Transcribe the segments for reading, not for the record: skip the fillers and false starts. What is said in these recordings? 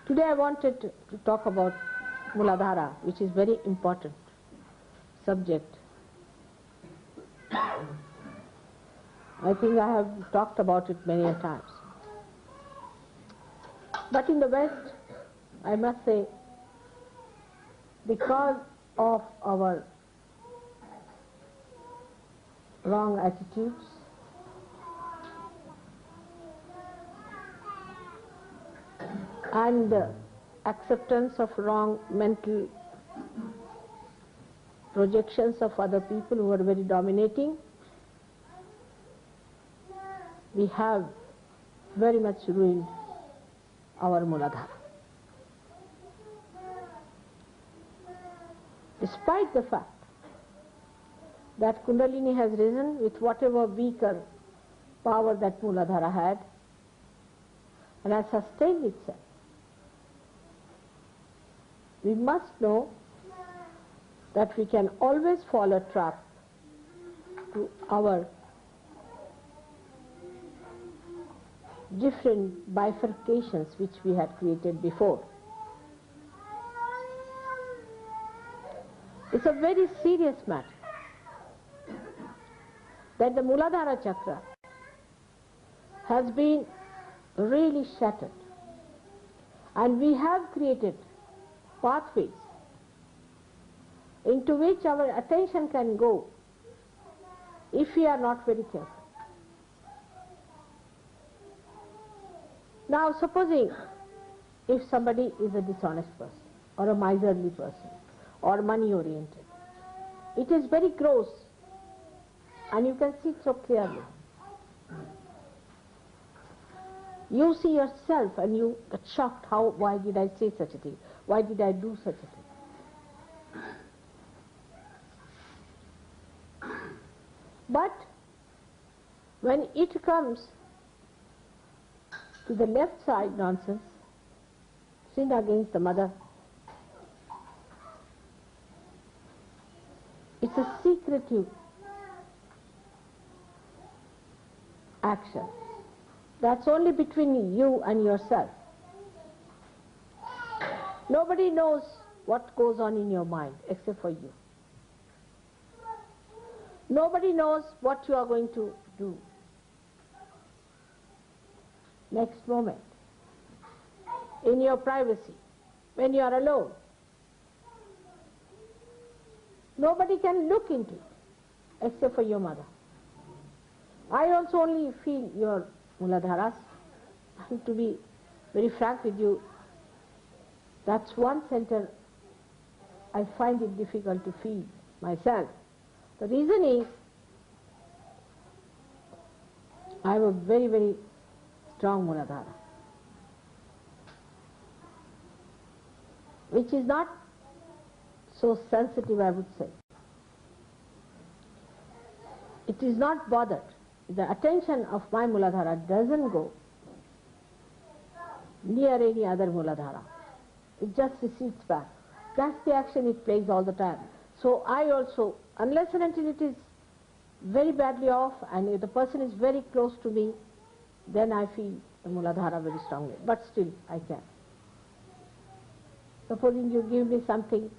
Today I wanted to talk about Muladhara, which is very important subject. I think I have talked about it many a times. But in the West, I must say, because of our wrong attitudes, and acceptance of wrong mental projections of other people who are very dominating, we have very much ruined our Muladhara. Despite the fact that Kundalini has risen with whatever weaker power that Muladhara had and has sustained itself, we must know that we can always fall a trap to our different bifurcations which we had created before. It's a very serious matter that the Muladhara chakra has been really shattered, and we have created pathways into which our attention can go if we are not very careful. Now supposing if somebody is a dishonest person or a miserly person or money oriented, it is very gross and you can see it so clearly. You see yourself and you get shocked, why did I say such a thing? Why did I do such a thing? But when it comes to the left side nonsense, sin against the mother, it's a secretive action. That's only between you and yourself. Nobody knows what goes on in your mind except for you. Nobody knows what you are going to do next moment, in your privacy, when you are alone. Nobody can look into it except for your mother. I also only feel your Muladharas, and to be very frank with you, that's one center I find it difficult to feel myself. The reason is, I have a very, very strong Muladhara, which is not so sensitive, I would say. It is not bothered. The attention of my Muladhara doesn't go near any other Muladhara. It just recedes back. That's the action it plays all the time. So I also, unless and until it is very badly off and if the person is very close to me, then I feel the Muladhara very strongly. But still I can. Supposing you give me something,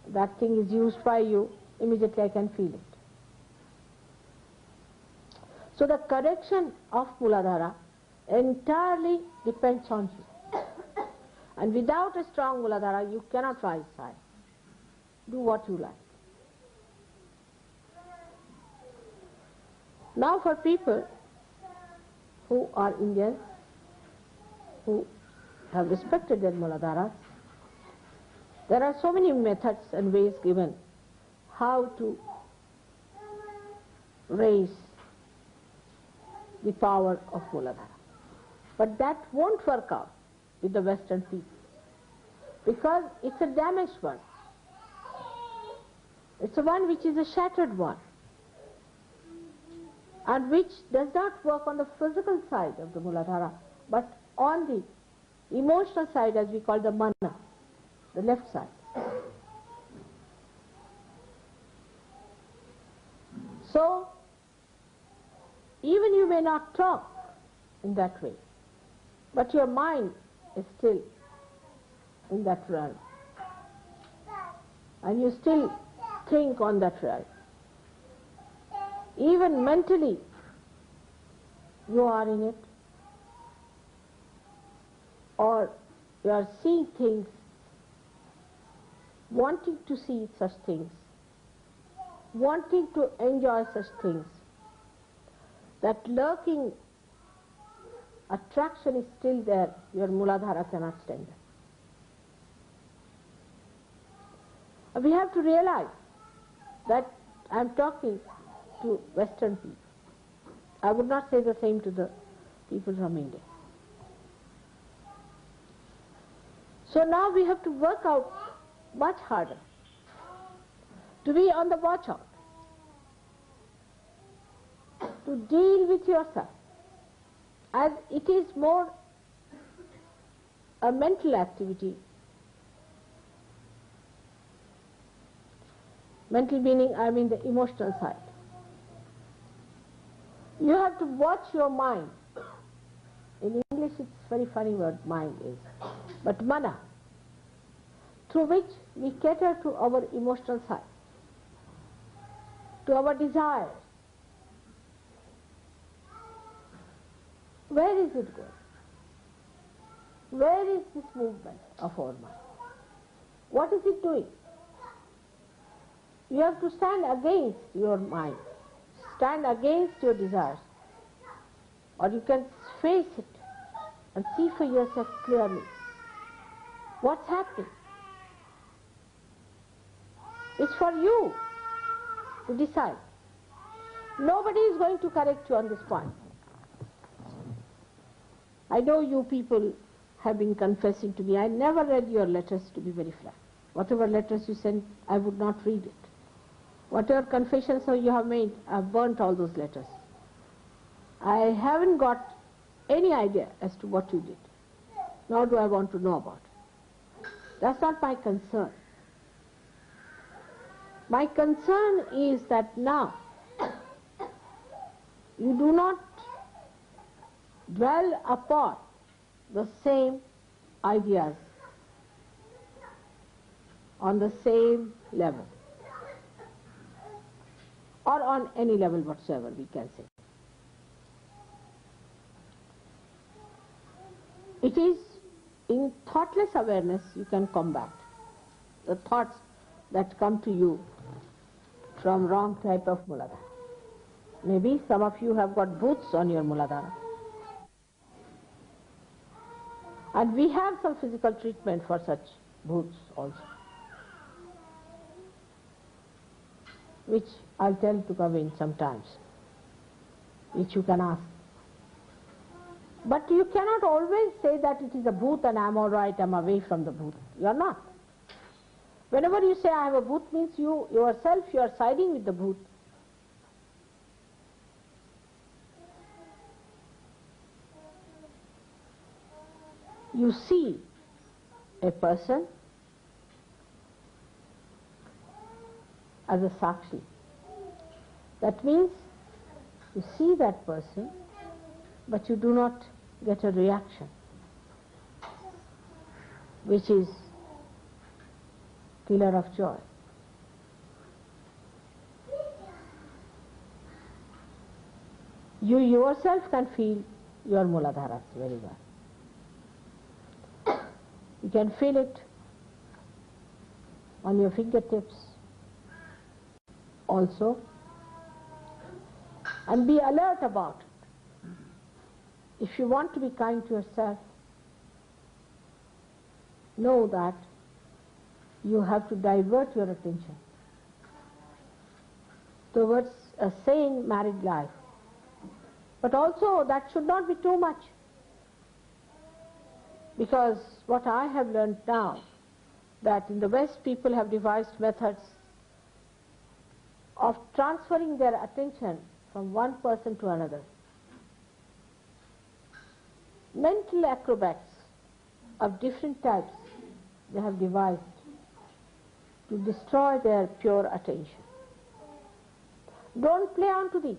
that thing is used by you, immediately I can feel it. So the correction of Muladhara entirely depends on you. And without a strong Muladhara, you cannot rise high. Do what you like. Now for people who are Indians, who have respected their Muladharas, there are so many methods and ways given how to raise the power of Muladhara. But that won't work out with the Western people, because it's a damaged one. It's a one which is a shattered one, and which does not work on the physical side of the Muladhara, but on the emotional side, as we call the mana, the left side. So, even you may not talk in that way, but your mind is still in that realm, and you still think on that realm. Even mentally, you are in it, or you are seeing things, wanting to see such things, wanting to enjoy such things. That lurking attraction is still there. Your Muladhara cannot stand it. We have to realize that I am talking to Western people. I would not say the same to the people from India. So now we have to work out much harder to be on the watch out, to deal with yourself, as it is more a mental activity. Mental meaning, I mean the emotional side. You have to watch your mind. In English it's a very funny word, mind is. But mana, through which we cater to our emotional side, to our desires. Where is it going? Where is this movement of our mind? What is it doing? You have to stand against your mind, stand against your desires, or you can face it and see for yourself clearly what's happening. It's for you to decide. Nobody is going to correct you on this point. I know you people have been confessing to me. I never read your letters, to be very frank. Whatever letters you sent, I would not read it. Whatever confessions you have made, I have burnt all those letters. I haven't got any idea as to what you did, nor do I want to know about it. That's not my concern. My concern is that now you do not dwell upon the same ideas on the same level, or on any level whatsoever, we can say. It is in thoughtless awareness you can combat the thoughts that come to you from wrong type of Muladhara. Maybe some of you have got booths on your Muladhara. And we have some physical treatment for such booths also, which I'll tell to come in sometimes, which you can ask. But you cannot always say that it is a booth and I'm all right, I'm away from the booth. You are not. Whenever you say I have a booth, means you yourself, you are siding with the booth. You see a person as a sakshi. That means you see that person, but you do not get a reaction, which is killer of joy. You yourself can feel your Muladharas very well. You can feel it on your fingertips also, and be alert about it. If you want to be kind to yourself, know that you have to divert your attention towards a sane married life. But also that should not be too much, because what I have learned now, that in the West people have devised methods of transferring their attention from one person to another. Mental acrobats of different types they have devised to destroy their pure attention. Don't play on to these.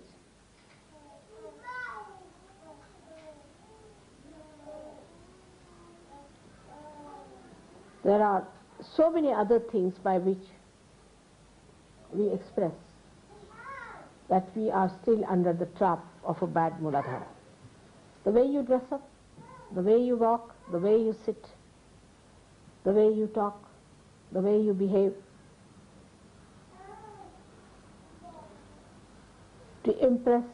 There are so many other things by which we express that we are still under the trap of a bad Muladhara. The way you dress up, the way you walk, the way you sit, the way you talk, the way you behave, to impress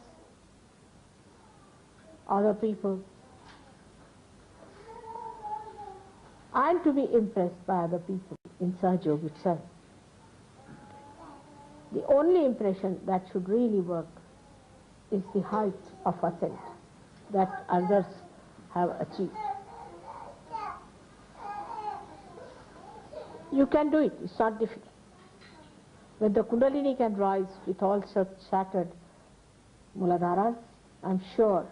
other people and to be impressed by other people in Sahaja Yoga itself. The only impression that should really work is the height of ascent that others have achieved. You can do it, it's not difficult. When the Kundalini can rise with all such shattered Muladharas, I'm sure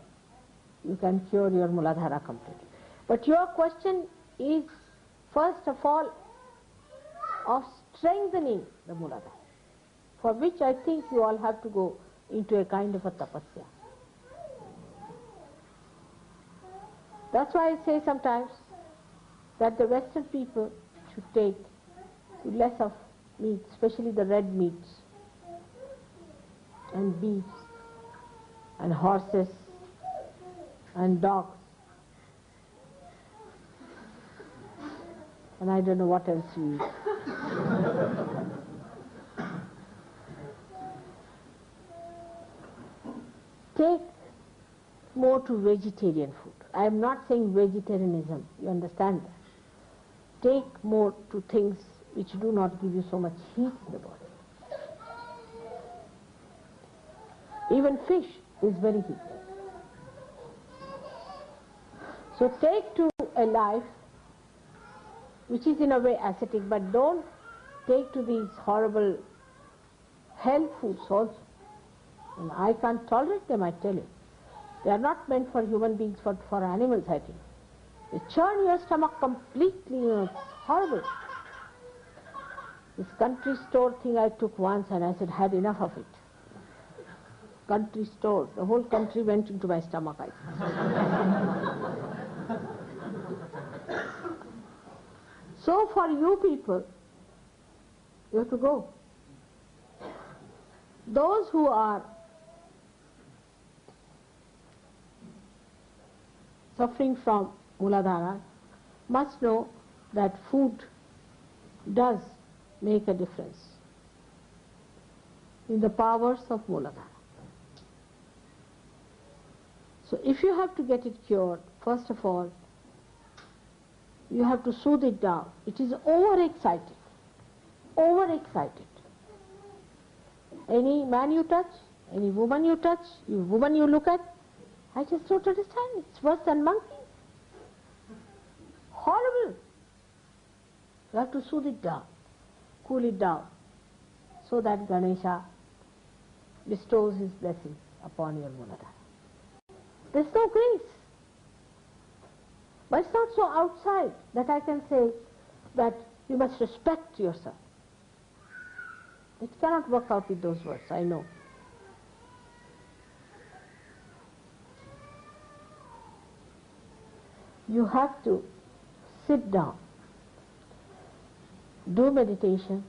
you can cure your Muladhara completely. But your question is, first of all, of strengthening the Muladhara, for which I think you all have to go into a kind of a tapasya. That's why I say sometimes that the Western people should take less of meat, especially the red meats, and beef, and horses, and dogs, and I don't know what else you eat. Take more to vegetarian food. I am not saying vegetarianism, you understand that. Take more to things which do not give you so much heat in the body. Even fish is very heated. So take to a life which is in a way ascetic, but don't take to these horrible hell foods also. And I can't tolerate them, I tell you. They are not meant for human beings, for animals, I think. They churn your stomach completely, it's horrible. This country store thing I took once and I said, had enough of it. Country store, the whole country went into my stomach, I think. So for you people, you have to go. Those who are suffering from Muladhara must know that food does make a difference in the powers of Muladhara. So if you have to get it cured, first of all, you have to soothe it down. It is overexcited. Overexcited. Any man you touch, any woman you touch, woman you look at, I just don't understand. It's worse than monkey. Horrible. You have to soothe it down, cool it down, so that Ganesha bestows his blessings upon your Muladhara. There's no grace. But it's not so outside that I can say that you must respect yourself. It cannot work out with those words, I know. You have to sit down, do meditation,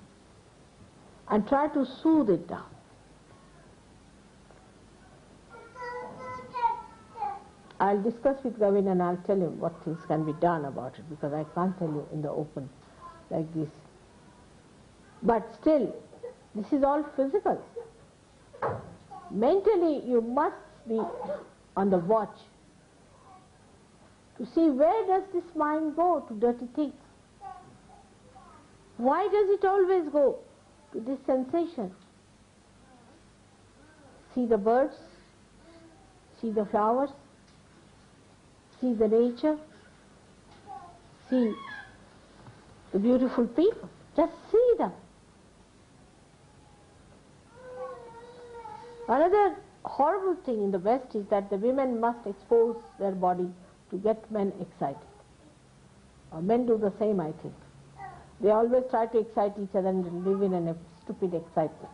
and try to soothe it down. I'll discuss with Gavin and I'll tell him what things can be done about it, because I can't tell you in the open like this. But still, this is all physical. Mentally, you must be on the watch to see where does this mind go to dirty things. Why does it always go to this sensation? See the birds, see the flowers, see the nature, see the beautiful people. Just see them. Another horrible thing in the West is that the women must expose their body to get men excited. Men do the same, I think. They always try to excite each other and live in a stupid excitement.